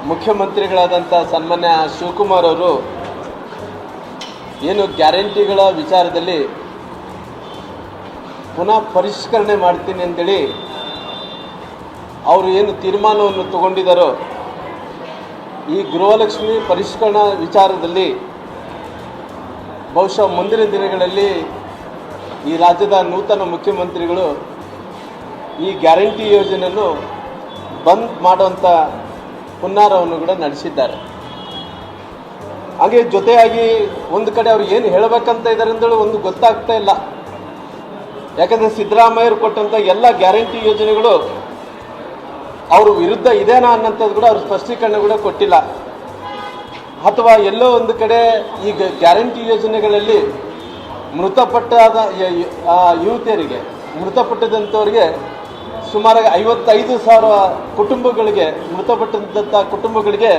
ಮುಖ್ಯಮಂತ್ರಿಗಳಾದಂಥ ಸನ್ಮಾನ್ಯ ಶಿವಕುಮಾರ್ ಅವರು ಏನು ಗ್ಯಾರಂಟಿಗಳ ವಿಚಾರದಲ್ಲಿ ಪುನಃ ಪರಿಷ್ಕರಣೆ ಮಾಡ್ತೀನಿ ಅಂತೇಳಿ ಅವರು ಏನು ತೀರ್ಮಾನವನ್ನು ತಗೊಂಡಿದ್ದಾರೋ ಈ ಗೃಹಲಕ್ಷ್ಮಿ ಪರಿಷ್ಕರಣಾ ವಿಚಾರದಲ್ಲಿ ಬಹುಶಃ ಮುಂದಿನ ದಿನಗಳಲ್ಲಿ ಈ ರಾಜ್ಯದ ನೂತನ ಮುಖ್ಯಮಂತ್ರಿಗಳು ಈ ಗ್ಯಾರಂಟಿ ಯೋಜನೆಯನ್ನು ಬಂದ್ ಮಾಡುವಂಥ ಹುನ್ನಾರವನ್ನು ಕೂಡ ನಡೆಸಿದ್ದಾರೆ. ಹಾಗೆ ಜೊತೆಯಾಗಿ ಒಂದು ಕಡೆ ಅವ್ರು ಏನು ಹೇಳಬೇಕಂತ ಇದ್ದಾರೆ ಅಂತೇಳಿ ಒಂದು ಗೊತ್ತಾಗ್ತಾ ಇಲ್ಲ. ಯಾಕಂದರೆ ಸಿದ್ದರಾಮಯ್ಯರು ಕೊಟ್ಟಂಥ ಎಲ್ಲ ಗ್ಯಾರಂಟಿ ಯೋಜನೆಗಳು ಅವ್ರ ವಿರುದ್ಧ ಇದೇನಾ ಅನ್ನೋಂಥದ್ದು ಕೂಡ ಅವ್ರ ಸ್ಪಷ್ಟೀಕರಣ ಕೂಡ ಕೊಟ್ಟಿಲ್ಲ. ಅಥವಾ ಎಲ್ಲೋ ಒಂದು ಕಡೆ ಈಗ ಗ್ಯಾರಂಟಿ ಯೋಜನೆಗಳಲ್ಲಿ ಮೃತಪಟ್ಟಾದ ಯುವತಿಯರಿಗೆ ಮೃತಪಟ್ಟದಂಥವ್ರಿಗೆ ಸುಮಾರು 55,000 ಕುಟುಂಬಗಳಿಗೆ ಮೃತಪಟ್ಟಂಥ ಕುಟುಂಬಗಳಿಗೆ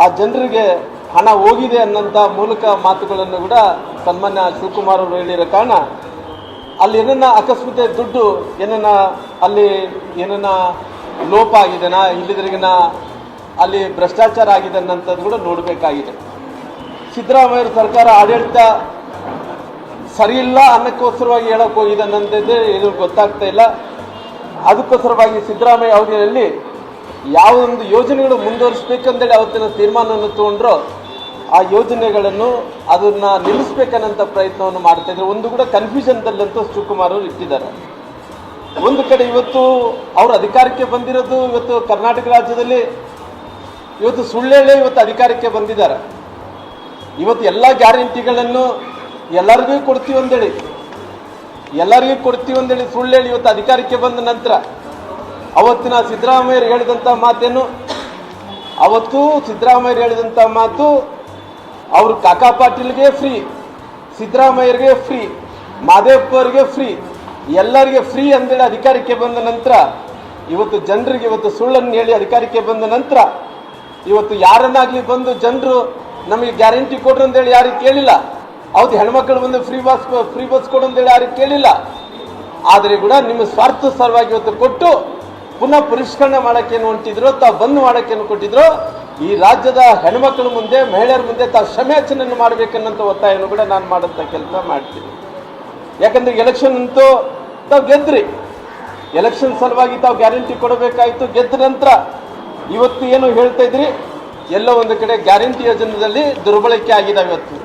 ಆ ಜನರಿಗೆ ಹಣ ಹೋಗಿದೆ ಅನ್ನೋಂಥ ಮೂಲಕ ಮಾತುಗಳನ್ನು ಕೂಡ ಸನ್ಮಾನ್ಯ ಶಿವಕುಮಾರ್ ಅವರು ಹೇಳಿರೋ ಕಾರಣ ಅಲ್ಲಿ ಏನನ್ನ ಅಕಸ್ಮಾತ್ ದುಡ್ಡು ಏನನ್ನ ಅಲ್ಲಿ ಏನನ್ನ ಲೋಪ ಆಗಿದೆನಾ ಇಲ್ಲಿದ್ರಿಗಿನ ಅಲ್ಲಿ ಭ್ರಷ್ಟಾಚಾರ ಆಗಿದೆ ಅನ್ನೋಂಥದ್ದು ಕೂಡ ನೋಡಬೇಕಾಗಿದೆ. ಸಿದ್ದರಾಮಯ್ಯ ಸರ್ಕಾರ ಆಡಳಿತ ಸರಿ ಇಲ್ಲ ಅನ್ನಕ್ಕೋಸ್ಕರವಾಗಿ ಹೇಳಕ್ಕೆ ಹೋಗಿದೆ ಅನ್ನೋಂಥದ್ದೇ ಇದು ಗೊತ್ತಾಗ್ತಾ ಇಲ್ಲ. ಅದಕ್ಕೋಸ್ಕರವಾಗಿ ಸಿದ್ದರಾಮಯ್ಯ ಅವಧಿಯಲ್ಲಿ ಯಾವೊಂದು ಯೋಜನೆಗಳು ಮುಂದುವರಿಸಬೇಕಂತೇಳಿ ಅವತ್ತಿನ ತೀರ್ಮಾನವನ್ನು ತಗೊಂಡ್ರೋ ಆ ಯೋಜನೆಗಳನ್ನು ಅದನ್ನು ನಿಲ್ಲಿಸ್ಬೇಕನ್ನಂಥ ಪ್ರಯತ್ನವನ್ನು ಮಾಡ್ತಾ ಇದ್ದಾರೆ. ಒಂದು ಕೂಡ ಕನ್ಫ್ಯೂಷನ್ದಲ್ಲಂತೂ ಶಿವಕುಮಾರ್ ಅವರು ಇಟ್ಟಿದ್ದಾರೆ. ಒಂದು ಕಡೆ ಇವತ್ತು ಅವರು ಅಧಿಕಾರಕ್ಕೆ ಬಂದಿರೋದು ಇವತ್ತು ಕರ್ನಾಟಕ ರಾಜ್ಯದಲ್ಲಿ ಇವತ್ತು ಸುಳ್ಳೇಳೆ ಇವತ್ತು ಅಧಿಕಾರಕ್ಕೆ ಬಂದಿದ್ದಾರೆ. ಇವತ್ತು ಎಲ್ಲ ಗ್ಯಾರಂಟಿಗಳನ್ನು ಎಲ್ಲರಿಗೂ ಕೊಡ್ತೀವಿ ಅಂದೇಳಿ ಸುಳ್ಳೇಳಿ ಇವತ್ತು ಅಧಿಕಾರಕ್ಕೆ ಬಂದ ನಂತರ ಅವತ್ತಿನ ಸಿದ್ದರಾಮಯ್ಯರು ಹೇಳಿದಂಥ ಮಾತೇನು, ಅವತ್ತು ಸಿದ್ದರಾಮಯ್ಯರು ಹೇಳಿದಂಥ ಮಾತು ಅವರು ಕಾಕಾ ಪಾಟೀಲ್ಗೆ ಫ್ರೀ, ಸಿದ್ದರಾಮಯ್ಯರಿಗೆ ಫ್ರೀ, ಮಾದೇವಪ್ಪ ಅವರಿಗೆ ಫ್ರೀ, ಎಲ್ಲರಿಗೆ ಫ್ರೀ ಅಂದೇಳಿ ಅಧಿಕಾರಕ್ಕೆ ಬಂದ ನಂತರ ಇವತ್ತು ಜನರಿಗೆ ಇವತ್ತು ಸುಳ್ಳನ್ನು ಹೇಳಿ ಅಧಿಕಾರಕ್ಕೆ ಬಂದ ನಂತರ ಇವತ್ತು ಯಾರನ್ನಾಗಲಿ ಬಂದು ಜನರು ನಮಗೆ ಗ್ಯಾರಂಟಿ ಕೊಡ್ರು ಅಂತೇಳಿ ಯಾರಿಗೆ ಕೇಳಿಲ್ಲ. ಹೌದು, ಹೆಣ್ಮಕ್ಳು ಬಂದು ಫ್ರೀ ಬಸ್ ಕೊಡು ಅಂತೇಳಿ ಯಾರಿಗೆ ಕೇಳಿಲ್ಲ. ಆದರೆ ಕೂಡ ನಿಮ್ಮ ಸ್ವಾರ್ಥ ಸಲುವಾಗಿ ಇವತ್ತು ಕೊಟ್ಟು ಪುನಃ ಪರಿಷ್ಕರಣೆ ಮಾಡೋಕ್ಕೇನು ಹೊಂಟಿದ್ರು, ತಾವು ಬಂದ್ ಮಾಡೋಕ್ಕೇನು ಕೊಟ್ಟಿದ್ರು, ಈ ರಾಜ್ಯದ ಹೆಣ್ಮಕ್ಳ ಮುಂದೆ ಮಹಿಳೆಯರ ಮುಂದೆ ತಾವು ಕ್ಷಮೆಯಾಚನೆಯನ್ನು ಮಾಡಬೇಕನ್ನಂಥ ಒತ್ತಾಯವನ್ನು ಕೂಡ ನಾನು ಮಾಡೋಂಥ ಕೆಲಸ ಮಾಡ್ತೀನಿ. ಯಾಕಂದರೆ ಎಲೆಕ್ಷನ್ ಅಂತೂ ತಾವು ಗೆದ್ರಿ, ಎಲೆಕ್ಷನ್ ಸಲುವಾಗಿ ತಾವು ಗ್ಯಾರಂಟಿ ಕೊಡಬೇಕಾಯಿತು, ಗೆದ್ದ ನಂತರ ಇವತ್ತು ಏನು ಹೇಳ್ತಾ ಇದ್ರಿ, ಎಲ್ಲೋ ಒಂದು ಕಡೆ ಗ್ಯಾರಂಟಿ ಯೋಜನೆಯಲ್ಲಿ ದುರ್ಬಳಕೆ ಆಗಿದ್ದಾವೆ. ಇವತ್ತು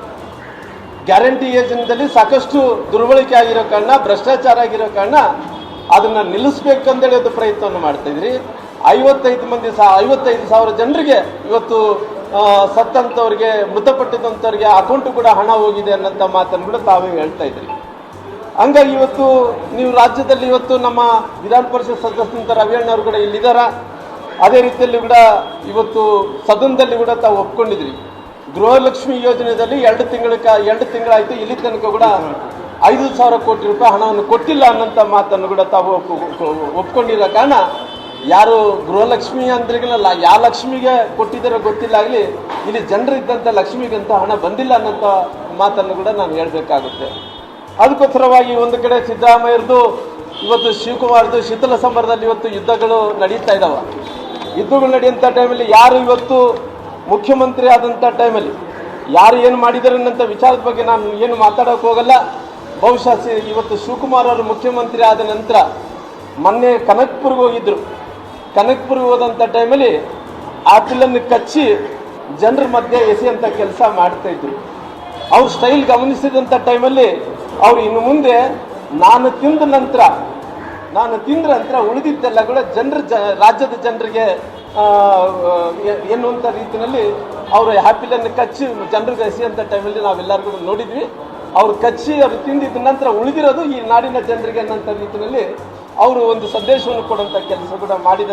ಗ್ಯಾರಂಟಿ ಯೋಜನೆಯಲ್ಲಿ ಸಾಕಷ್ಟು ದುರ್ಬಳಕೆ ಆಗಿರೋ ಕಾರಣ, ಭ್ರಷ್ಟಾಚಾರ ಆಗಿರೋ ಕಾರಣ ಅದನ್ನು ನಿಲ್ಲಿಸ್ಬೇಕಂತೇಳಿ ಒಂದು ಪ್ರಯತ್ನವನ್ನು ಮಾಡ್ತಾ ಇದ್ರಿ. 55,000 ಜನರಿಗೆ ಇವತ್ತು ಸತ್ತಂಥವ್ರಿಗೆ ಮೃತಪಟ್ಟಿದ್ದಂಥವ್ರಿಗೆ ಅಕೌಂಟು ಕೂಡ ಹಣ ಹೋಗಿದೆ ಅನ್ನೋಂಥ ಮಾತನ್ನು ಕೂಡ ತಾವೇ ಹೇಳ್ತಾ ಇದ್ರಿ. ಹಂಗಾಗಿ ಇವತ್ತು ನೀವು ರಾಜ್ಯದಲ್ಲಿ ಇವತ್ತು ನಮ್ಮ ವಿಧಾನ ಪರಿಷತ್ ಸದಸ್ಯರಂತ ರವಿಯಣ್ಣವ್ರು ಕೂಡ ಇಲ್ಲಿದ್ದಾರ. ಅದೇ ರೀತಿಯಲ್ಲಿ ಕೂಡ ಇವತ್ತು ಸದನದಲ್ಲಿ ಕೂಡ ತಾವು ಒಪ್ಕೊಂಡಿದ್ರಿ. ಗೃಹಲಕ್ಷ್ಮಿ ಯೋಜನೆಯಲ್ಲಿ 2 ತಿಂಗಳಾಯಿತು, ಇಲ್ಲಿ ತನಕ ಕೂಡ 5,000 ಕೋಟಿ ರೂಪಾಯಿ ಹಣವನ್ನು ಕೊಟ್ಟಿಲ್ಲ ಅನ್ನೋಂಥ ಮಾತನ್ನು ಕೂಡ ತಾವು ಒಪ್ಕೊಂಡಿರೋ ಕಾರಣ ಯಾರು ಗೃಹಲಕ್ಷ್ಮಿ ಅಂದ್ರಿಗಿಲ್ಲ, ಯಾವ ಲಕ್ಷ್ಮಿಗೆ ಕೊಟ್ಟಿದ್ದಾರೋ ಗೊತ್ತಿಲ್ಲ ಆಗಲಿ, ಇಲ್ಲಿ ಜನರಿದ್ದಂಥ ಲಕ್ಷ್ಮಿಗಂತ ಹಣ ಬಂದಿಲ್ಲ ಅನ್ನೋಂಥ ಮಾತನ್ನು ಕೂಡ ನಾನು ಹೇಳಬೇಕಾಗುತ್ತೆ. ಅದಕ್ಕೋಸ್ಕರವಾಗಿ ಒಂದು ಕಡೆ ಸಿದ್ದರಾಮಯ್ಯರದು ಇವತ್ತು ಶಿವಕುಮಾರ್ದು ಶೀತಲ ಸಮರದಲ್ಲಿ ಇವತ್ತು ಯುದ್ಧಗಳು ನಡೀತಾ ಇದ್ದಾವೆ. ಯುದ್ಧಗಳು ನಡೆಯುವಂಥ ಟೈಮಲ್ಲಿ ಯಾರು ಇವತ್ತು ಮುಖ್ಯಮಂತ್ರಿ ಆದಂಥ ಟೈಮಲ್ಲಿ ಯಾರು ಏನು ಮಾಡಿದ್ದಾರೆ ಅನ್ನೋಂಥ ವಿಚಾರದ ಬಗ್ಗೆ ನಾನು ಏನು ಮಾತಾಡೋಕೆ ಹೋಗಲ್ಲ. ಬಹುಶಃ ಇವತ್ತು ಶಿವಕುಮಾರ್ ಅವರು ಮುಖ್ಯಮಂತ್ರಿ ಆದ ನಂತರ ಮೊನ್ನೆ ಕನಕ್ಪುರ್ಗೆ ಹೋಗಿದ್ದರು. ಕನಕ್ಪುರ್ಗೆ ಹೋದಂಥ ಟೈಮಲ್ಲಿ ಆಪಿಲನ್ನು ಕಚ್ಚಿ ಜನರ ಮಧ್ಯೆ ಎಸೆಯುವಂಥ ಕೆಲಸ ಮಾಡ್ತಾಯಿದ್ರು. ಅವ್ರ ಸ್ಟೈಲ್ ಗಮನಿಸಿದಂಥ ಟೈಮಲ್ಲಿ ಅವರು ಇನ್ನು ಮುಂದೆ ನಾನು ತಿಂದ್ರ ನಂತರ ಉಳಿದಿದ್ದೆಲ್ಲ ಕೂಡ ರಾಜ್ಯದ ಜನರಿಗೆ ಎನ್ನುವಂಥ ರೀತಿಯಲ್ಲಿ ಅವರು ಆ್ಯಪಿಲನ್ನು ಕಚ್ಚಿ ಜನರಿಗೆ ಎಸೆಯುವಂಥ ಟೈಮಲ್ಲಿ ನಾವೆಲ್ಲರೂ ಕೂಡ ನೋಡಿದ್ವಿ. ಅವ್ರು ಕಚ್ಚಿ ಅವರು ತಿಂದಿದ್ದ ನಂತರ ಉಳಿದಿರೋದು ಈ ನಾಡಿನ ಜನರಿಗೆ ಅನ್ನೋಂಥ ರೀತಿಯಲ್ಲಿ ಅವರು ಒಂದು ಸಂದೇಶವನ್ನು ಕೊಡುವಂಥ ಕೆಲಸ ಕೂಡ ಮಾಡಿದ್ದಾರೆ.